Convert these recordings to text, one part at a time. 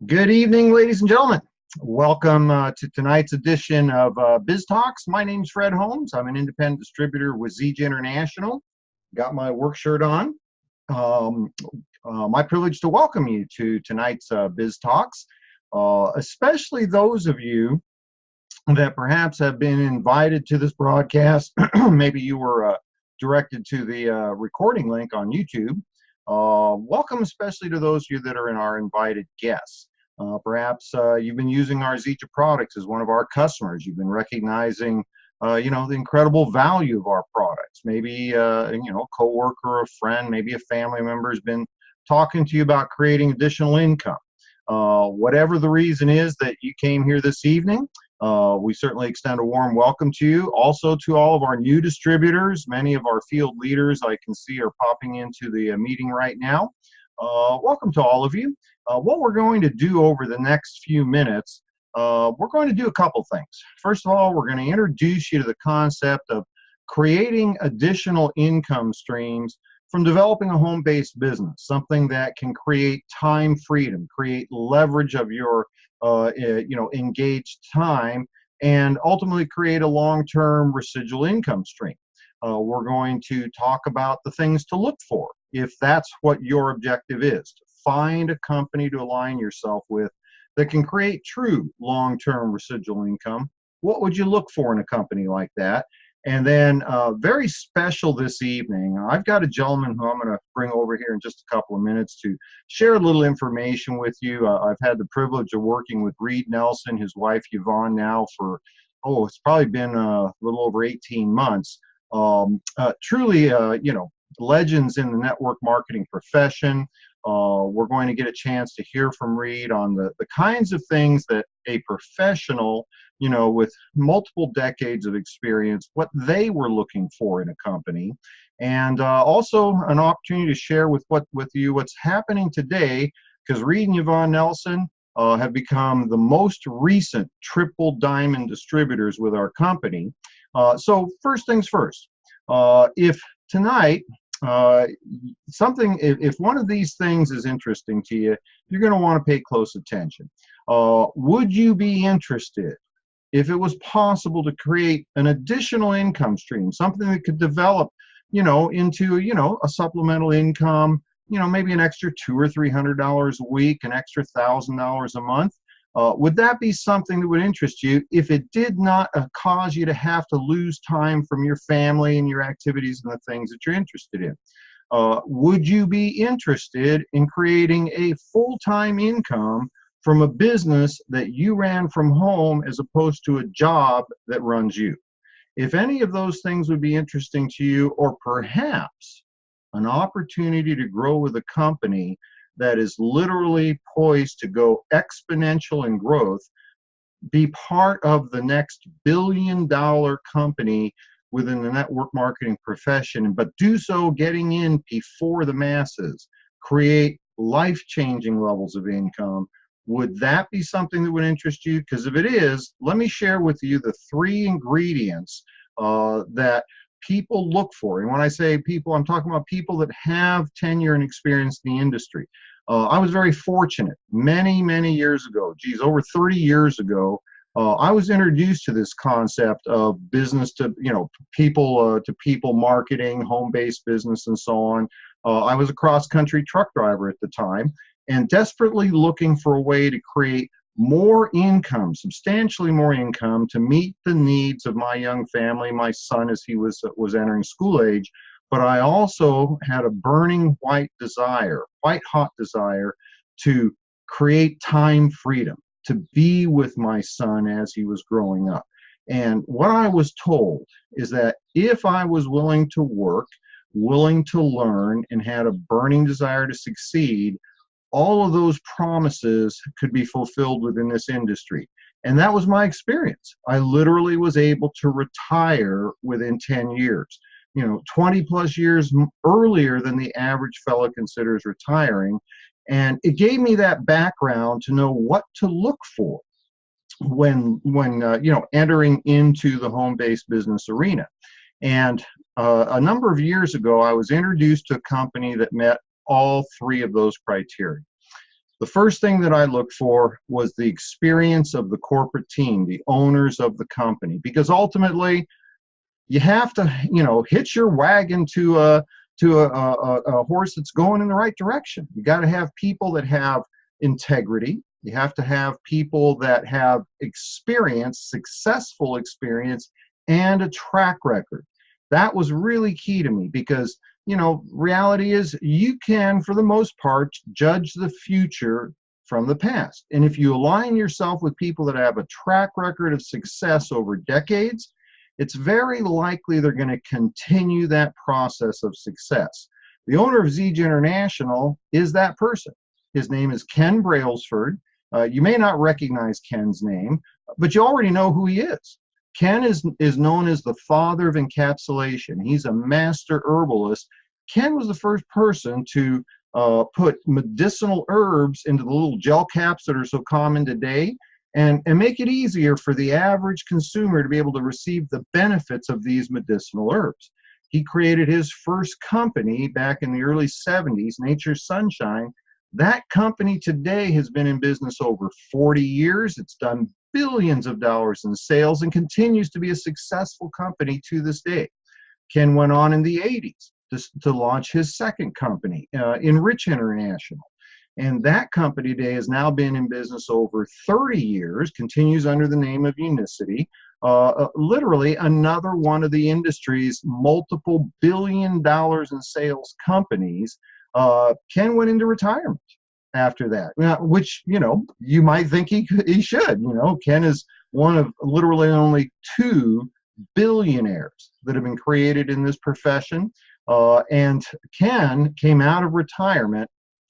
Good evening, ladies and gentlemen. Welcome to tonight's edition of Biz Talks. My name's Fred Holmes. I'm an independent distributor with ZJ International. Got my work shirt on. Um, my privilege to welcome you to tonight's Biz Talks, especially those of you that perhaps have been invited to this broadcast. Maybe you were directed to the recording link on YouTube. Welcome especially to those of you that are in our invited guests. Perhaps you've been using our Zeta products as one of our customers. You've been recognizing, the incredible value of our products. Maybe, a coworker, a friend, maybe a family member has been talking to you about creating additional income. Whatever the reason is that you came here this evening, we certainly extend a warm welcome to you. Also to all of our new distributors, many of our field leaders I can see are popping into the meeting right now. Welcome to all of you. What we're going to do over the next few minutes, we're going to do a couple things. First of all, we're going to introduce you to the concept of creating additional income streams from developing a home-based business, something that can create time freedom, create leverage of your engaged time, and ultimately create a long-term residual income stream. We're going to talk about the things to look for if that's what your objective is, to find a company to align yourself with that can create true long-term residual income. What would you look for in a company like that? And then very special this evening, I've got a gentleman who I'm going to bring over here in just a couple of minutes to share a little information with you. I've had the privilege of working with Reid Nelson, his wife Yvonne, now for, it's probably been a little over 18 months. Truly, legends in the network marketing profession. We're going to get a chance to hear from Reid on the kinds of things that a professional, with multiple decades of experience, what they were looking for in a company, and also an opportunity to share with you what's happening today, because Reid and Yvonne Nelson have become the most recent triple diamond distributors with our company. So first things first, if tonight if one of these things is interesting to you, you're going to want to pay close attention. Would you be interested, if it was possible, to create an additional income stream, something that could develop, into, a supplemental income, maybe an extra $200 or $300 a week, an extra $1,000 a month? Would that be something that would interest you if it did not cause you to have to lose time from your family and your activities and the things that you're interested in? Would you be interested in creating a full-time income from a business that you ran from home as opposed to a job that runs you? If any of those things would be interesting to you, or perhaps an opportunity to grow with a company that is literally poised to go exponential in growth, be part of the next billion-dollar company within the network marketing profession, but do so getting in before the masses, create life-changing levels of income, would that be something that would interest you? Because if it is, let me share with you the 3 ingredients that people look for. And when I say people, I'm talking about people that have tenure and experience in the industry. I was very fortunate many, many years ago, over 30 years ago, I was introduced to this concept of business to, people to people marketing, home-based business, and so on. I was a cross-country truck driver at the time, and desperately looking for a way to create more income, substantially more income, to meet the needs of my young family, my son as he was entering school age. But I also had a burning white hot desire to create time freedom, to be with my son as he was growing up. And what I was told is that if I was willing to work, willing to learn, and had a burning desire to succeed, all of those promises could be fulfilled within this industry. And that was my experience. I literally was able to retire within 10 years. 20 plus years earlier than the average fellow considers retiring. And it gave me that background to know what to look for when entering into the home-based business arena. And a number of years ago, I was introduced to a company that met all 3 of those criteria. The first thing that I looked for was the experience of the corporate team, the owners of the company, because ultimately you have to, hitch your wagon to a horse that's going in the right direction. You got to have people that have integrity. You have to have people that have experience, successful experience, and a track record. That was really key to me because, reality is you can, for the most part, judge the future from the past. And if you align yourself with people that have a track record of success over decades, it's very likely they're going to continue that process of success. The owner of Zege International is that person. His name is Ken Brailsford. You may not recognize Ken's name, but you already know who he is. Ken is known as the father of encapsulation. He's a master herbalist. Ken was the first person to put medicinal herbs into the little gel caps that are so common today, and make it easier for the average consumer to be able to receive the benefits of these medicinal herbs. He created his first company back in the early 70s, Nature's Sunshine. That company today has been in business over 40 years. It's done billions of dollars in sales and continues to be a successful company to this day. Ken went on in the 80s to launch his second company, Enrich International. And that company today has now been in business over 30 years, continues under the name of Unicity, literally another one of the industry's multiple $billion in sales companies. Ken went into retirement after that, which, you might think he should. Ken is one of literally only 2 billionaires that have been created in this profession. And Ken came out of retirement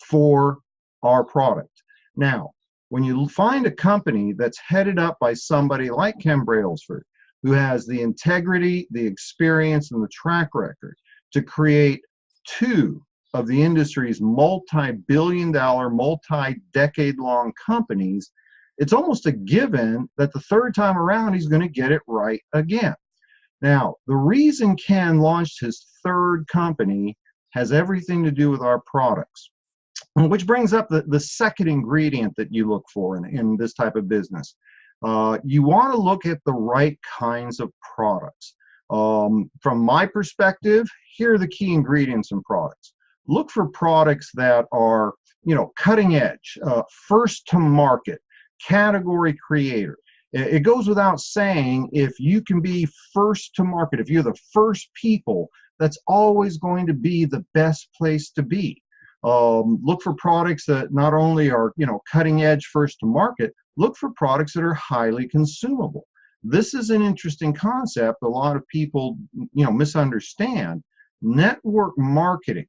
for our product. Now, when you find a company that's headed up by somebody like Ken Brailsford, who has the integrity, the experience, and the track record to create 2 of the industry's multi-billion-dollar, multi-decade-long companies, it's almost a given that the third time around he's going to get it right again. Now, the reason Ken launched his third company has everything to do with our products, which brings up the second ingredient that you look for in this type of business. You want to look at the right kinds of products. From my perspective, here are the key ingredients in products. Look for products that are, cutting edge, first to market, category creator. It goes without saying, if you can be first to market, if you're the first people, that's always going to be the best place to be. Look for products that not only are, cutting edge, first to market, look for products that are highly consumable. This is an interesting concept a lot of people, misunderstand. Network marketing,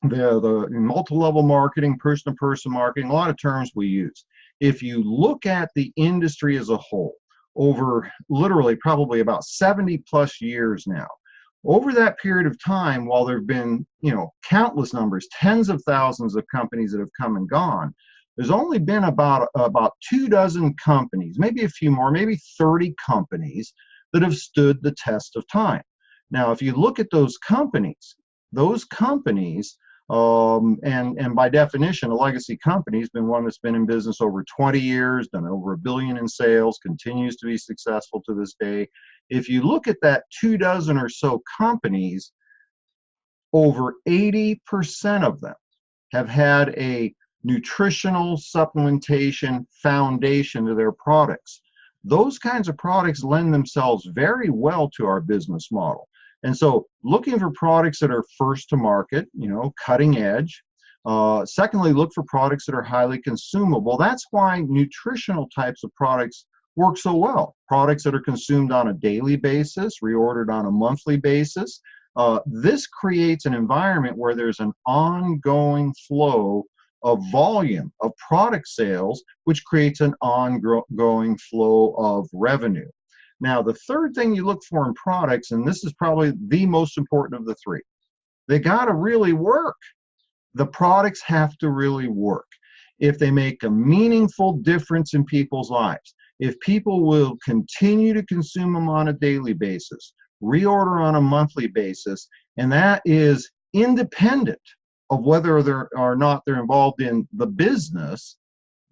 the multi-level marketing, person-to-person marketing, a lot of terms we use. If you look at the industry as a whole, over literally probably about 70 plus years now, over that period of time, while there have been, countless numbers, tens of thousands of companies that have come and gone, there's only been about 24 companies, maybe a few more, maybe 30 companies that have stood the test of time. Now, if you look at those companies, and by definition, a legacy company has been one that's been in business over 20 years, done over $1 billion in sales, continues to be successful to this day. If you look at that 24 or so companies, over 80% of them have had a nutritional supplementation foundation to their products. Those kinds of products lend themselves very well to our business model. And so looking for products that are first to market, cutting edge. Secondly, look for products that are highly consumable. That's why nutritional types of products work so well. Products that are consumed on a daily basis, reordered on a monthly basis. This creates an environment where there's an ongoing flow of volume of product sales, which creates an ongoing flow of revenue. Now, the third thing you look for in products, and this is probably the most important of the 3, they got to really work. The products have to really work. If they make a meaningful difference in people's lives, if people will continue to consume them on a daily basis, reorder on a monthly basis, and that is independent of whether they're or not they're involved in the business,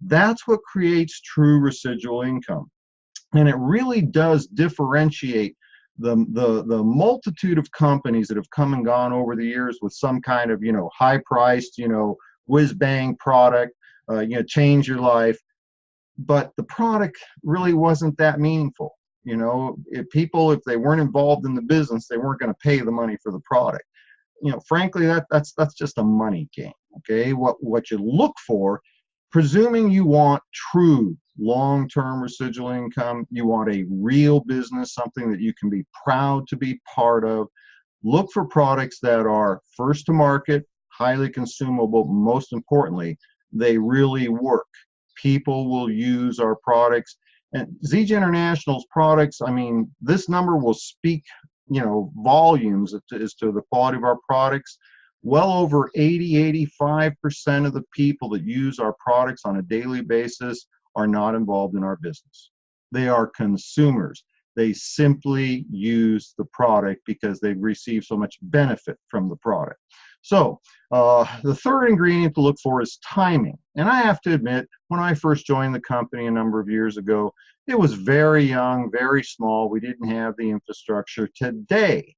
that's what creates true residual income. And it really does differentiate the multitude of companies that have come and gone over the years with some kind of, high priced, whiz bang product, change your life. But the product really wasn't that meaningful. If they weren't involved in the business, they weren't going to pay the money for the product. Frankly, that's just a money game. Okay, what you look for, presuming you want true long-term residual income, you want a real business, something that you can be proud to be part of. Look for products that are first to market, highly consumable. Most importantly, they really work. People will use our products. And ZJ International's products, I mean, this number will speak, volumes as to the quality of our products. Well over 85% of the people that use our products on a daily basis are not involved in our business. They are consumers. They simply use the product because they've received so much benefit from the product. So the third ingredient to look for is timing. And I have to admit, when I first joined the company a number of years ago, it was very young, very small. We didn't have the infrastructure. Today,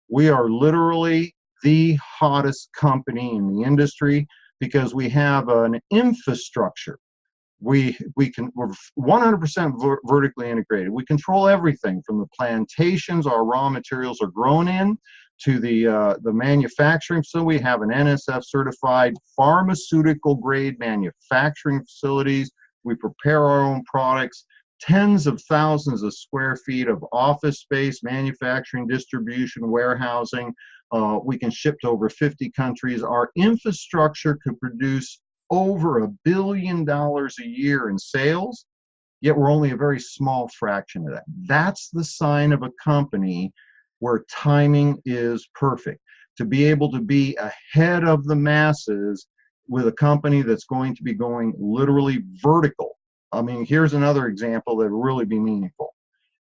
we are literally the hottest company in the industry because we have an infrastructure. We're 100% vertically integrated. We control everything from the plantations our raw materials are grown in to the manufacturing. So we have an NSF certified pharmaceutical grade manufacturing facilities. We prepare our own products, tens of thousands of square feet of office space, manufacturing, distribution, warehousing. We can ship to over 50 countries. Our infrastructure could produce over $1 billion a year in sales, yet we're only a very small fraction of that. That's the sign of a company where timing is perfect. To be able to be ahead of the masses with a company that's going to be going literally vertical. I mean, here's another example that will really be meaningful.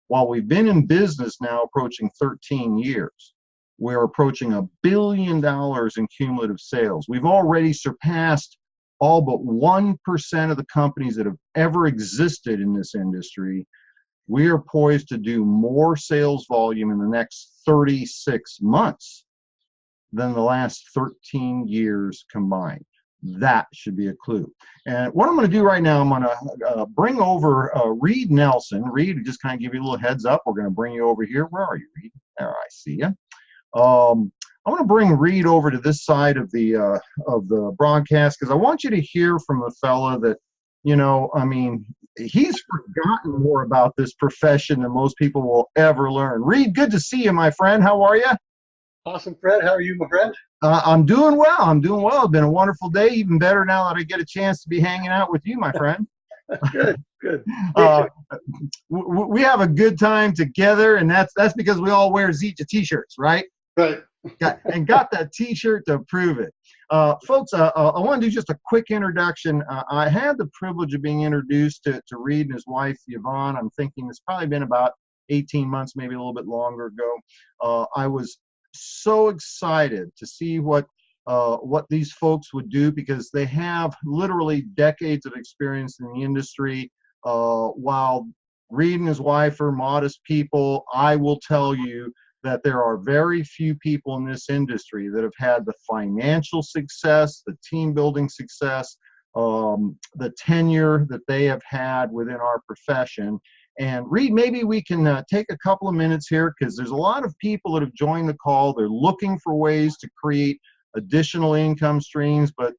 While we've been in business now approaching 13 years, we're approaching $1 billion in cumulative sales. We've already surpassed all but 1% of the companies that have ever existed in this industry. We are poised to do more sales volume in the next 36 months than the last 13 years combined. That should be a clue. And what I'm going to do right now, I'm going to bring over Reid Nelson. Reid, just kind of give you a little heads up. We're going to bring you over here. Where are you, Reid? There, I see you. I'm going to bring Reid over to this side of the broadcast because I want you to hear from a fella that, I mean, he's forgotten more about this profession than most people will ever learn. Reid, good to see you, my friend. How are you? Awesome, Fred. How are you, my friend? I'm doing well. I'm doing well. It's been a wonderful day. Even better now that I get a chance to be hanging out with you, my friend. Good, good. We have a good time together, and that's because we all wear Zita t-shirts, right? Right. Got that t-shirt to prove it. Folks, I want to do just a quick introduction. I had the privilege of being introduced to Reid and his wife, Yvonne. I'm thinking it's probably been about 18 months, maybe a little bit longer ago. I was so excited to see what these folks would do because they have literally decades of experience in the industry. While Reid and his wife are modest people, I will tell you that there are very few people in this industry that have had the financial success, the team building success, the tenure that they have had within our profession. And Reid, maybe we can take a couple of minutes here because there's a lot of people that have joined the call. They're looking for ways to create additional income streams, but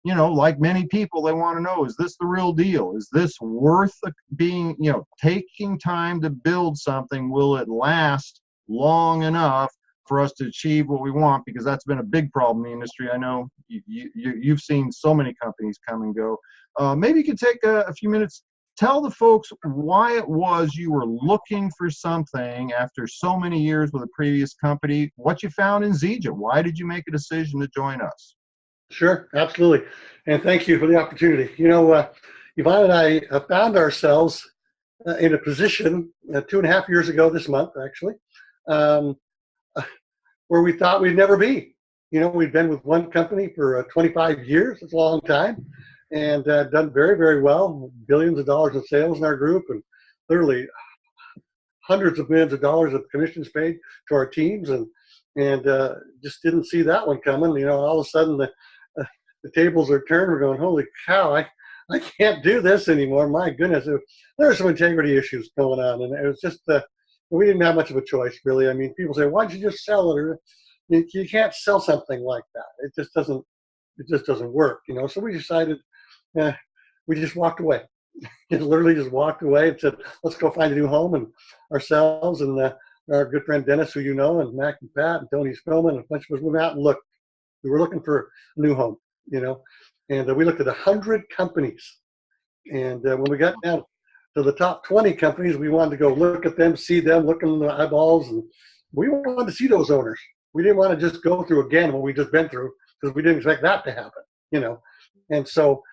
like many people, they want to know, is this the real deal? Is this worth being, taking time to build something? Will it last long enough for us to achieve what we want? Because that's been a big problem in the industry. I know you've seen so many companies come and go. Maybe you could take a few minutes, tell the folks why it was you were looking for something after so many years with a previous company, what you found in Zija. Why did you make a decision to join us? Sure, absolutely. And thank you for the opportunity. Yvonne and I found ourselves in a position 2.5 years ago this month, actually, where we thought we'd never be. we'd been with one company for 25 years. It's a long time, and done very, very well. Billions of dollars in sales in our group, and literally hundreds of millions of dollars of commissions paid to our teams, and just didn't see that one coming. All of a sudden the tables are turned. We're going, holy cow! I can't do this anymore. My goodness, there were some integrity issues going on, and it was just we didn't have much of a choice, really. I mean, people say, why don't you just sell it? Or you can't sell something like that. It just doesn't work. So we decided, we just walked away. Literally just walked away and said, let's go find a new home. And ourselves and our good friend Dennis, who and Mac and Pat and Tony Spillman and a bunch of us went out and looked. We were looking for a new home, and we looked at 100 companies. And when we got down to the top 20 companies, we wanted to go look at them, see them, look in the eyeballs, and we wanted to see those owners. We didn't want to just go through again what we just been through, because we didn't expect that to happen, And so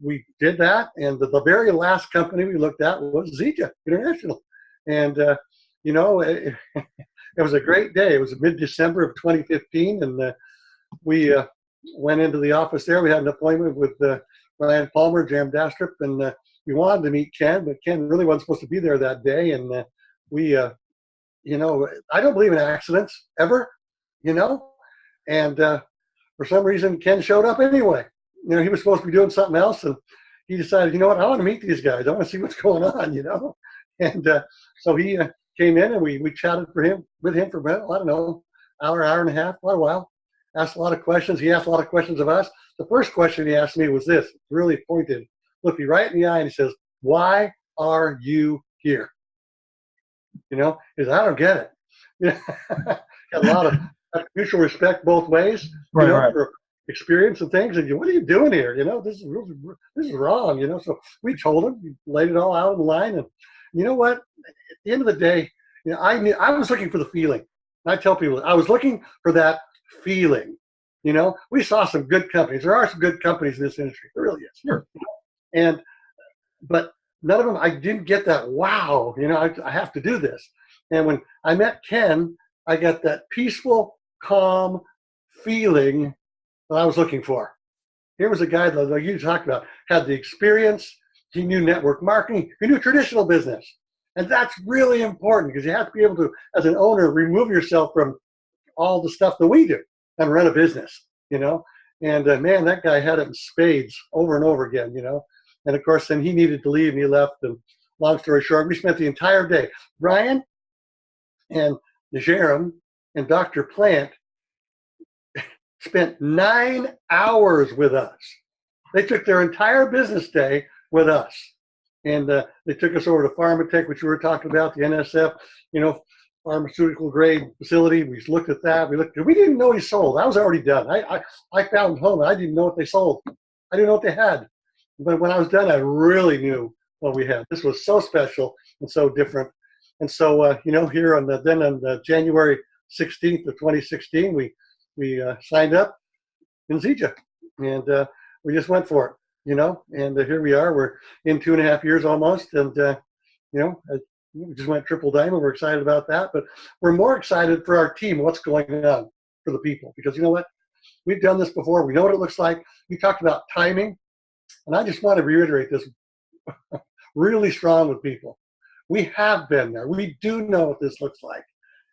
we did that, and the very last company we looked at was Zija International. And, it was a great day. It was mid-December of 2015, and we went into the office there. We had an appointment with Ryan Palmer, Jerem Dastrup, and we wanted to meet Ken, but Ken really wasn't supposed to be there that day. And we, I don't believe in accidents ever, and for some reason, Ken showed up anyway. He was supposed to be doing something else, and he decided, I want to meet these guys. I want to see what's going on, And so he came in, and we chatted with him for about, I don't know, hour and a half, quite a while. Asked a lot of questions. He asked a lot of questions of us. The first question he asked me was this, really pointed, looked me right in the eye, and he says, why are you here? He says, I don't get it. Got a lot of mutual respect both ways, right. for experience and things. And what are you doing here? This is wrong. So we told him, we laid it all out in the line. And you know what? At the end of the day, I was looking for the feeling. And I tell people, I was looking for that feeling. We saw some good companies. There are some good companies in this industry. There really is. Sure. But none of them, I didn't get that, wow, I have to do this. And when I met Ken, I got that peaceful, calm feeling that I was looking for. Here was a guy that, like you talked about, had the experience. He knew network marketing. He knew traditional business. And that's really important, because you have to be able to, as an owner, remove yourself from all the stuff that we do and run a business, And man, that guy had it in spades over and over again, And of course, then he needed to leave, and he left. And long story short, we spent the entire day. Brian and Jerem and Dr. Plant spent 9 hours with us. They took their entire business day with us. And they took us over to Pharmatech, which we were talking about, the NSF, pharmaceutical grade facility. We looked at that. We didn't know he sold. I was already done. I found home. I didn't know what they sold. I didn't know what they had. But when I was done, I really knew what we had. This was so special and so different. And so, here on January 16th of 2016, we signed up in Zija, and we just went for it, and here we are. We're in 2.5 years almost, and, we just went triple diamond. We're excited about that, but we're more excited for our team, what's going on for the people, because you know what? We've done this before. We know what it looks like. You talked about timing, and I just want to reiterate this really strong with people. We have been there. We do know what this looks like.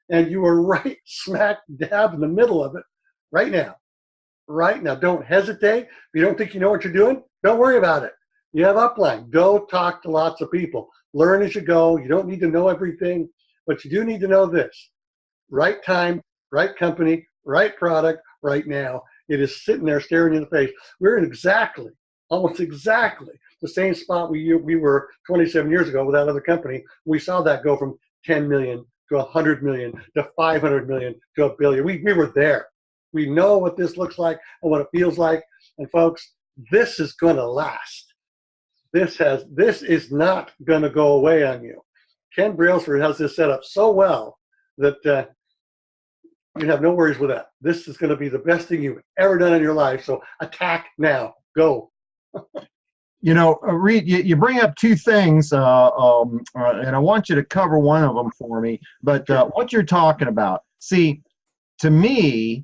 And you are right smack dab in the middle of it right now. Right now. Don't hesitate. If you don't think you know what you're doing, don't worry about it. You have upline. Go talk to lots of people. Learn as you go. You don't need to know everything, but you do need to know this. Right time, right company, right product, right now. It is sitting there staring you in the face. We're in almost exactly the same spot we were 27 years ago with that other company. We saw that go from 10 million to 100 million to 500 million to $1 billion. We were there. We know what this looks like and what it feels like. And folks, this is going to last. This is not going to go away on you. Ken Brailsford has this set up so well that you have no worries with that. This is going to be the best thing you've ever done in your life. So attack now. Go. Reid, you bring up two things, and I want you to cover one of them for me. But what you're talking about, see, to me,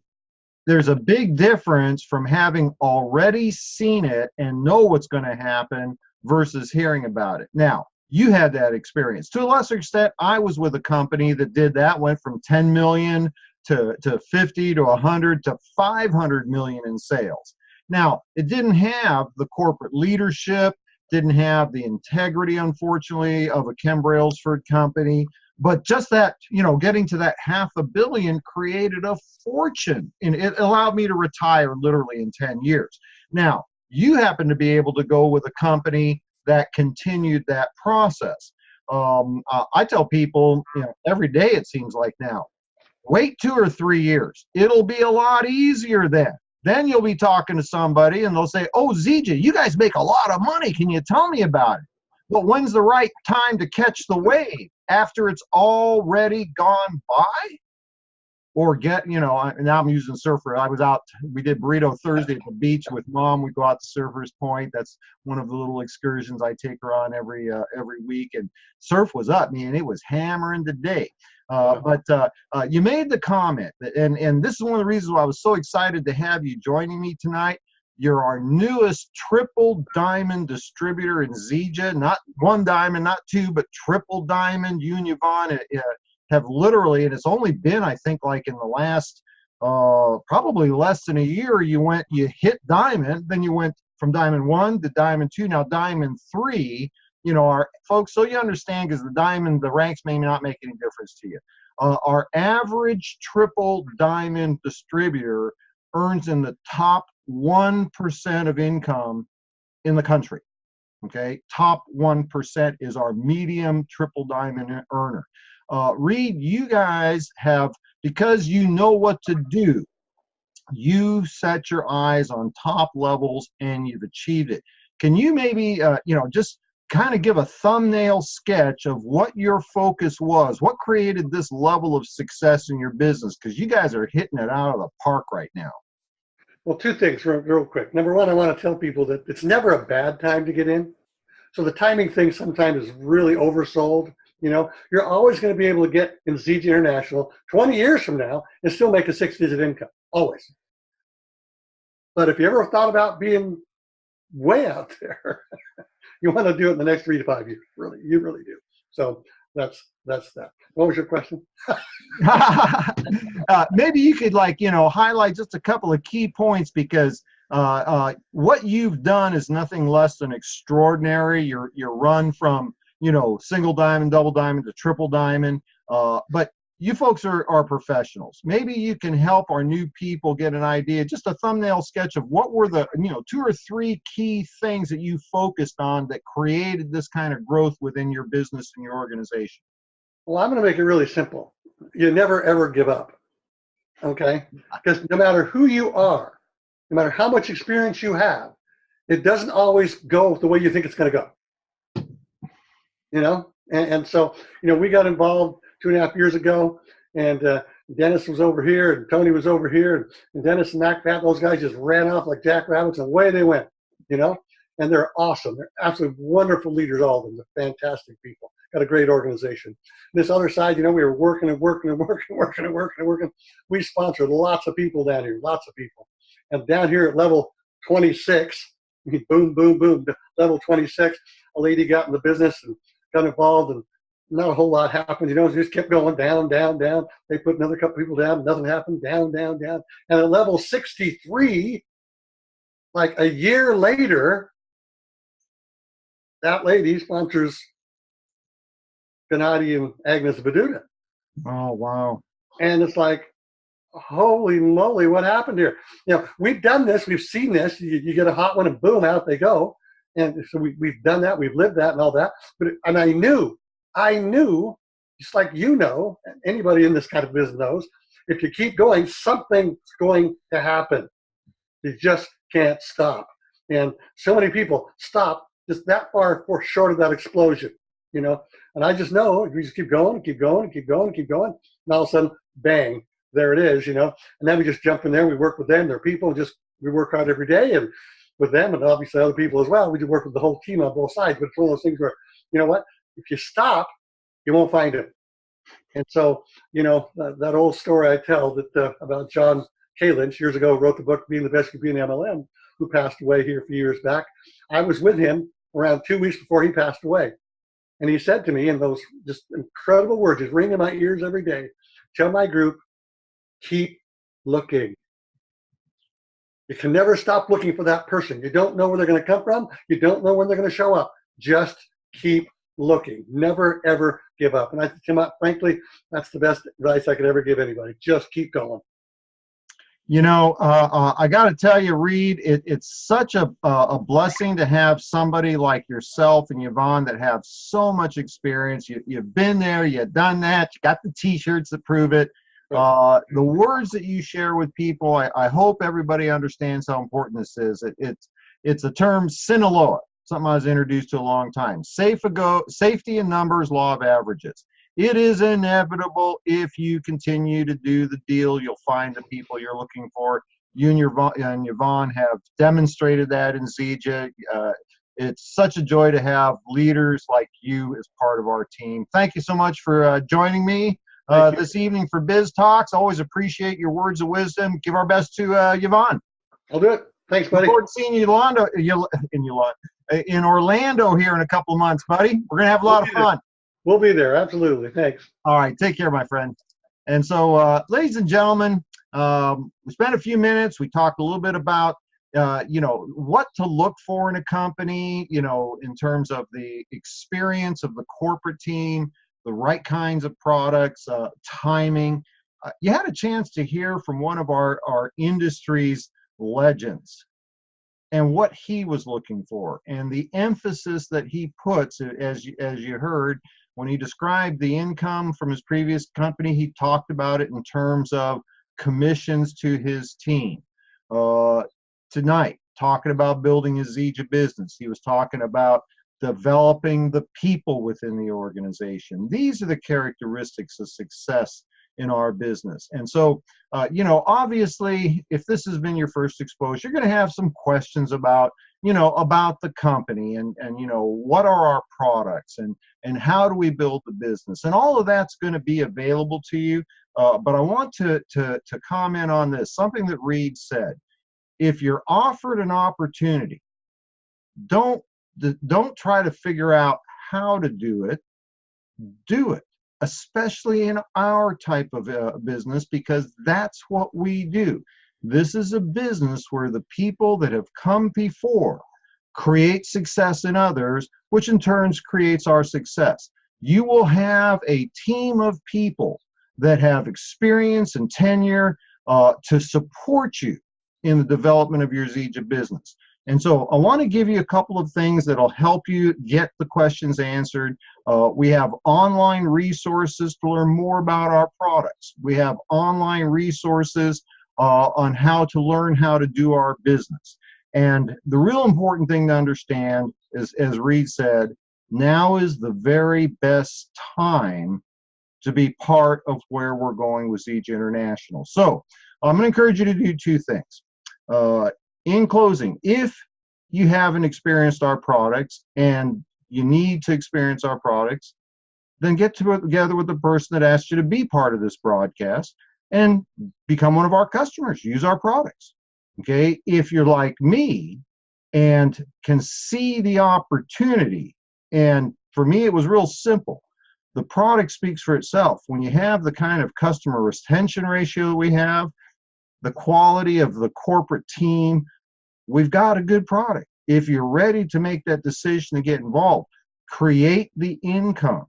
there's a big difference from having already seen it and know what's going to happen versus hearing about it. Now, you had that experience. To a lesser extent, I was with a company that did that, went from 10 million to 50 to 100 to 500 million in sales. Now, it didn't have the corporate leadership, didn't have the integrity, unfortunately, of a Ken Brailsford company. But just that, getting to that $500 million created a fortune, and it allowed me to retire literally in 10 years. Now, you happen to be able to go with a company that continued that process. I tell people, every day it seems like now, wait 2 or 3 years. It'll be a lot easier then. Then you'll be talking to somebody and they'll say, oh, ZJ, you guys make a lot of money. Can you tell me about it? But when's the right time to catch the wave? After it's already gone by? Or now I'm using surfer. I was out, we did Burrito Thursday at the beach with Mom. We go out to Surfer's Point. That's one of the little excursions I take her on every week. And surf was up, man. It was hammering today. But you made the comment, and this is one of the reasons why I was so excited to have you joining me tonight. You're our newest triple diamond distributor in ZJ, not one diamond, not two, but triple diamond. You and Yvonne have literally, and it's only been, I think, like in the last probably less than a year, you hit diamond, then you went from diamond 1 to diamond 2, now diamond 3. Our folks, so you understand, because the ranks may not make any difference to you. Our average triple diamond distributor earns in the top 1% of income in the country. Okay, top 1% is our medium triple diamond earner. Reid, you guys have, because you know what to do, you set your eyes on top levels and you've achieved it. Can you maybe, just kind of give a thumbnail sketch of what your focus was? What created this level of success in your business? Because you guys are hitting it out of the park right now. Well, 2 things real quick. Number one, I want to tell people that it's never a bad time to get in. So the timing thing sometimes is really oversold. You're always going to be able to get in ZJ International 20 years from now and still make a 6-digit income, always. But if you ever thought about being way out there, you want to do it in the next 3 to 5 years. Really, you really do. So that's that. What was your question? Maybe you could highlight just a couple of key points, because what you've done is nothing less than extraordinary. Your run from single diamond, double diamond to triple diamond, but you folks are professionals. Maybe you can help our new people get an idea, just a thumbnail sketch of what were the 2 or 3 key things that you focused on that created this kind of growth within your business and your organization. Well, I'm going to make it really simple. You never, ever give up, okay? Because no matter who you are, no matter how much experience you have, it doesn't always go the way you think it's going to go, And so, we got involved 2.5 years ago, and Dennis was over here, and Tony was over here, and Dennis and Mac Pat, those guys just ran off like jackrabbits, and away they went, And they're awesome. They're absolutely wonderful leaders, all of them. They're fantastic people. Got a great organization. This other side, we were working and working and working and working and working and working. We sponsored lots of people down here, lots of people. And down here at level 26, boom, boom, boom, level 26, a lady got in the business and got involved, and not a whole lot happened. It just kept going down, down, down. They put another couple people down, nothing happened, down, down, down. And at level 63, like a year later, that lady sponsors Gennady and Agnes Baduda. Oh, wow. And it's like, holy moly, what happened here? We've done this, we've seen this. You get a hot one and boom, out they go. And so we've done that, we've lived that and all that. And I knew, just like anybody in this kind of business knows, if you keep going, something's going to happen. You just can't stop. And so many people stop just that far short of that explosion, And I just know if we just keep going, keep going, keep going, keep going, and all of a sudden, bang, there it is, And then we just jump in there, we work with them, their people, we work hard every day, and with them, and obviously other people as well. We do work with the whole team on both sides, but it's one of those things where, if you stop, you won't find it. And so, that old story I tell that about John Kay Lynch, years ago, wrote the book Being the Best You Can Be in MLM, who passed away here a few years back. I was with him around 2 weeks before he passed away. And he said to me in those just incredible words, just ring in my ears every day, tell my group, keep looking. You can never stop looking for that person. You don't know where they're going to come from. You don't know when they're going to show up. Just keep looking. Never, ever give up. And frankly, that's the best advice I could ever give anybody. Just keep going. You know, I got to tell you, Reid, it's such a blessing to have somebody like yourself and Yvonne that have so much experience. You've been there, you've done that, you got the T-shirts that prove it. The words that you share with people, I hope everybody understands how important this is. It's a term, Sinaloa, something I was introduced to a long time. Safety in numbers, law of averages. It is inevitable. If you continue to do the deal, you'll find the people you're looking for. You and Yvonne have demonstrated that in Zija. It's such a joy to have leaders like you as part of our team. Thank you so much for joining me this evening for Biz Talks. Always appreciate your words of wisdom. Give our best to Yvonne. I'll do it. Thanks, buddy. Look forward to seeing you in Orlando here in a couple of months, buddy. We're going to have a lot of fun. We'll be there. Absolutely. Thanks. All right. Take care, my friend. And so, ladies and gentlemen, we spent a few minutes. We talked a little bit about, what to look for in a company, in terms of the experience of the corporate team, the right kinds of products, timing. You had a chance to hear from one of our industry's legends and what he was looking for and the emphasis that he puts, as you heard. When he described the income from his previous company, he talked about it in terms of commissions to his team. Tonight, talking about building his Zija business, he was talking about developing the people within the organization. These are the characteristics of success in our business. And so, obviously, if this has been your first exposure, you're going to have some questions about the company and what are our products and how do we build the business, and all of that's going to be available to you. But I want to comment on this, something that Reid said. If you're offered an opportunity, don't try to figure out how to do it. Do it, especially in our type of business, because that's what we do. This is a business where the people that have come before create success in others, which in turn creates our success. You will have a team of people that have experience and tenure to support you in the development of your Zija business. And so I want to give you a couple of things that'll help you get the questions answered. We have online resources to learn more about our products. We have online resources on how to learn how to do our business. And the real important thing to understand is, as Reid said, now is the very best time to be part of where we're going with Zija International. So I'm going to encourage you to do two things. In closing, if you haven't experienced our products and you need to experience our products, then get together with the person that asked you to be part of this broadcast and become one of our customers. Use our products. Okay? If you're like me and can see the opportunity, and for me it was real simple. The product speaks for itself. When you have the kind of customer retention ratio that we have, the quality of the corporate team, we've got a good product. If you're ready to make that decision to get involved, create the income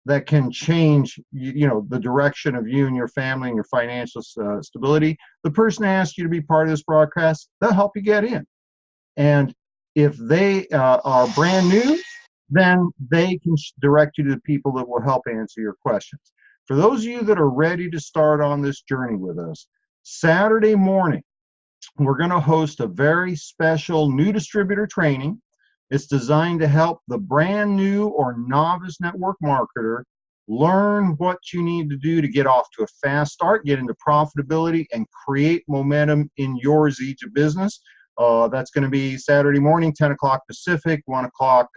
that can change, the direction of you and your family and your financial stability. The person that asked you to be part of this broadcast, they'll help you get in. And if they are brand new, then they can direct you to the people that will help answer your questions. For those of you that are ready to start on this journey with us, Saturday morning, we're going to host a very special new distributor training. It's designed to help the brand new or novice network marketer learn what you need to do to get off to a fast start, get into profitability, and create momentum in your Zija business. That's going to be Saturday morning, 10 o'clock Pacific, 1 o'clock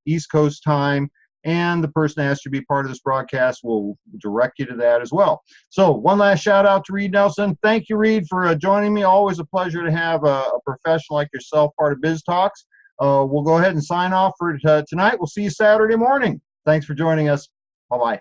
East Coast time. and the person that asked you to be part of this broadcast will direct you to that as well. So one last shout out to Reid Nelson. Thank you, Reid, for joining me. Always a pleasure to have a professional like yourself part of Biz Talks. We'll go ahead and sign off for tonight. We'll see you Saturday morning. Thanks for joining us. Bye-bye.